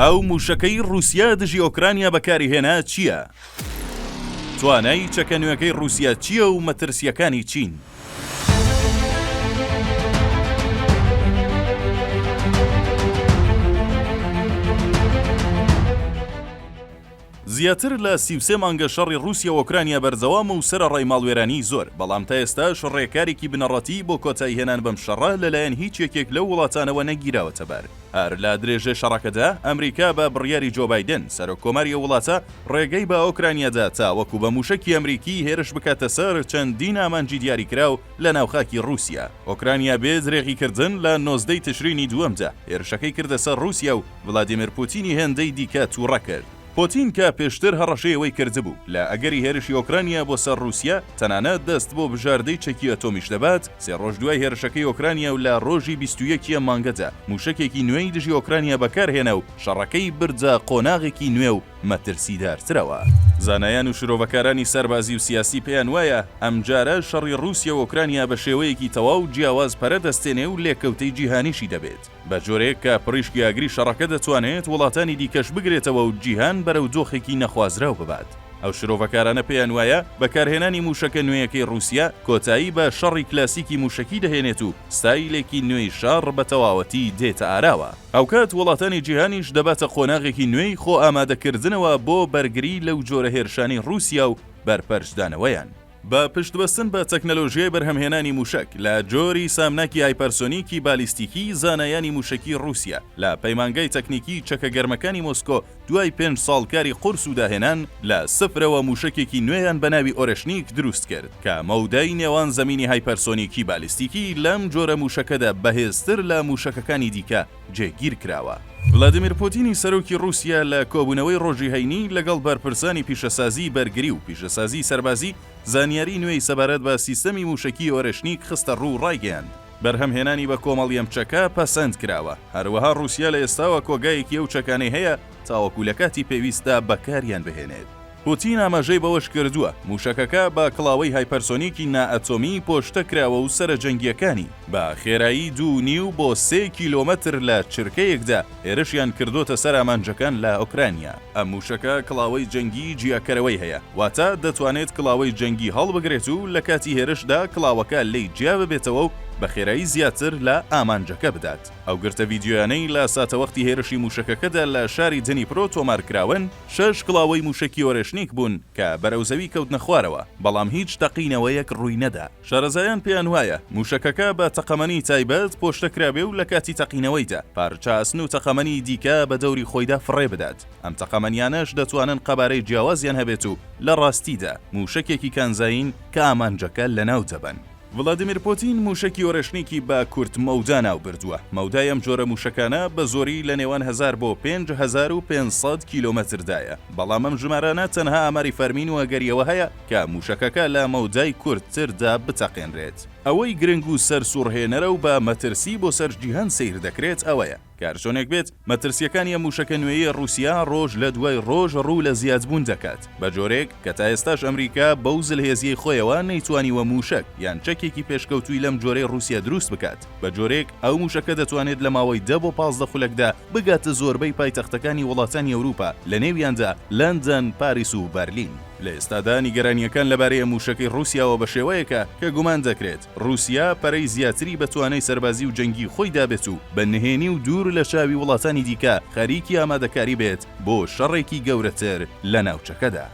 ئەو موشەکەی رووسیا دژی ئۆکرانیا بەکاریهێنا چییە؟ توانای چەکە نوێەکەی رووسیا چییە و مەترسیەکانی چین؟ زیاتر لە 33 مانگە شەڕی رووسیا و ئۆکرانیا بەرزەوام و سەرەڕای ماڵوێرانی زۆر، بەڵام تا ئێستاش ڕێکارێکی بنەڕەتی بۆ کۆتایی هێنان بەم شەڕە لەلایەن هیچ یەکێک لەو وڵاتانەوە نەگیراوەتە بەر. هەر لە درێژە شەڕەکەدا ئەمریکا بە بڕیاری جۆ بایدن سەرۆکۆماری وڵاتە ڕێگەی بە ئۆکرانیادا تا وەکو بە موشکی ئەمریکی هێرش بکاتە سەر چەندین ئامانجی دیاریکراو لە ناوخاکی رووسیا. ئۆکرانیا بێ درێغیکردن لە 19 تشرینی دووەمدا هێرشەکەی کردە سەر رووسیا و ڤڵادیمیر پوتینی هێندەی دیکە تووڕە کرد. پۆتین کە پێشتر هەڕەشەیەوەی کردبوو لە ئەگەری هێرشی ئۆکرانیا بۆ سەر رووسیا تەنانەت دەست بۆ بژاردەی چەکی ئەتۆمیش دەبات، 3 ڕۆژ دوای هێرشەکەی ئۆکرانیا و لە ڕۆژی 21 مانگەدا موشکێکی نوێی دژی ئۆکرانیا بەکارهێنا و شەڕەکەی بردە قۆناغێکی نوێ و مەترسیدارترەوە. زانایان و شرۆڤەکارانی سەربازی و سیاسی پێیان وایە ئەمجارە شەڕی رووسیا و ئۆکرانیا بە شێوەیەکی تەواو جیاواز پەرە دەستێنێ و لێکەوتەی جیهانیشی دەبێت، بە جۆرێک کە پڕیشکی ئاگری شەڕەکە دەتوانێت وڵاتانی دیکەش بگرێتەوە و جیهان بەرەو دۆخێکی نەخوازراو ببات. ئەو شرۆڤەکارانە پێیان وایە بەکارهێنانی موشەکە نوێیەکەی رووسیا کۆتایی بە شەڕی کلاسیکی موشکی دەهێنێت و ستایلێکی نوێی شەڕ بە تەواوەتی دێتە ئاراوە. ئەو کات وڵاتانی جیهانیش دەباتە قۆناغێکی نوێی خۆ ئامادەکردنەوە بۆ بەرگری لەو جۆرە هێرشانی رووسیا و بەرپەرشدانەوەیان. بە پشتبەستن بە تەکنەلۆژیای بەرهەمهێنانی موشک لە جۆری سامناکی هایپەرسۆنیکی بالیستیکی، زانایانی موشکی رووسیا لە پەیمانگای تەکنیکی چەکە گەرمەکانی مۆسکۆ دوای 5 ساڵ کاری قورس و داهێنان لە سفرەوە موشکێکی نوێیان بە ناوی ئۆرشنیک دروست کرد کە مەودای نێوان زەمینی هایپەرسۆنیکی بالیستیکی لەم جۆرە موشەکەدا بەهێزتر لە موشەکەکانی دیکە جێگیر کراوە. ڤڵادیمیر پوتینی سەرۆکی رووسیا لە کۆبوونەوەی ڕۆژی هەینی لەگەڵ بەرپرسانی پیشەسازی بەرگری و پیشەسازی سەربازی زانیاری نوێی سەبارەت بە سیستەمی موشکی ئۆرشنیک خستە ڕوو ڕایگەیاند. بەرهەمهێنانی بە کۆمەڵی ئەم چەکە پەسەند کراوە. هەروەها رووسیا لە ئێستاوە کۆگایەکی ئەو چەکانەی هەیە تاوەکو لە کاتی پێویستە بەکاریان بهێنێت. پوتین ئاماژەی بەوەش کردووە موشەکەکە بە کڵاوەی هایپەرسۆنیکی نائەتۆمی پۆشتە کراوە و سرە جەنگیەکانی بە خێرایی 2.5 بۆ 3 کیلۆمەتر لە چرکەیەکدا هێرشیان کردوتە سەر ئامانجەکان لە ئۆکرانیا. ئەم موشەکە کڵاوەی جەنگی جیاکەرەوەی هەیە، واتە دەتوانێت کڵاوەی جەنگی هەڵبگرێت و لە کاتی هێرشدا کڵاوەکە لی جیا ببێتەوە و بە خێرایی زیاتر لە ئامانجەکە بدات. ئەو گرتە ڤیدیۆیانەی لە ساتەوەختی هێرشی موشەکەکەدا لە شاری دنیپرۆ تۆمارکراون 6 کڵاوەی موشکی ئۆرشنیک بوون کە بەرەوزەوی کەوتنە خوارەوە، بەڵام هیچ تەقینەوەیەک ڕووی نەدا. شارەزایان پێیان وایە موشەکەکە بە تەقەمەنی تایبەت پۆشتە کرابێ و لە کاتی تەقینەوەیدا پارچاسن و تەقەمەنی دیکە بە دەوری خۆیدا فڕێ بدات. ئەم تەقەمەنیانەش دەتوانن قەبارەی جیاوازیان هەبێت و لە ڕاستیدا موشکێکی کانزاین کە ئامانجەکە لەناو دەبن. ڤڵادیمیر پوتین موشکی ئۆرشنیکی بە کورت مەودا ناو بردووە. مەودای ئەم جۆرە موشکانە بە زۆری لە نێوان 1000 بۆ 5500 کیلۆمەتردایە، بەڵام ئەم ژمارانە تەنها ئاماری فەرمین و ئەگەریەوە هەیە کە موشەکەکە لە مەودای کورتتردا بتەقێنرێت. ئەوەی گرنگ و سەر سوڕهێنەرە و بە مەترسی بۆ سەر جیهان سیر دەکرێت ئەوەیە کارچۆنێک بێت مەترسیەکانی ئەم موشەکە نوێیە رووسیا ڕۆژ لە دوای ڕۆژ ڕوو لە زیادبوون دەکات، بە جۆرێک کە تا ئێستاش ئەمریکا بەو زلهێزیەی خۆیەوە نەیتوانیوە موشک یان چەکێکی پێشکەوتووی لەم جۆرەی رووسیا دروست بکات، بە جۆرێک ئەو موشەکە دەتوانێت لە ماوەی 10 بۆ 15 خولەکدا بگاتە زۆربەی پایتەختەکانی وڵاتانی ئەوروپا، لە نێویاندا لەندەن، پاریس و بەرلین. لە ئێستادا نیگەرانیەکان لەبارەی موشەکەی رووسیاوە بە شێوەیەکە کە گومان دەکرێت رووسیا پەرەی زیاتری بە توانای سەربازی و جەنگی خۆی دابێت و بە نهێنی و دوور لە چاوی وڵاتانی دیکە خەریکی ئامادەکاری بێت بۆ شەڕێکی گەورەتر لە ناوچەکەدا.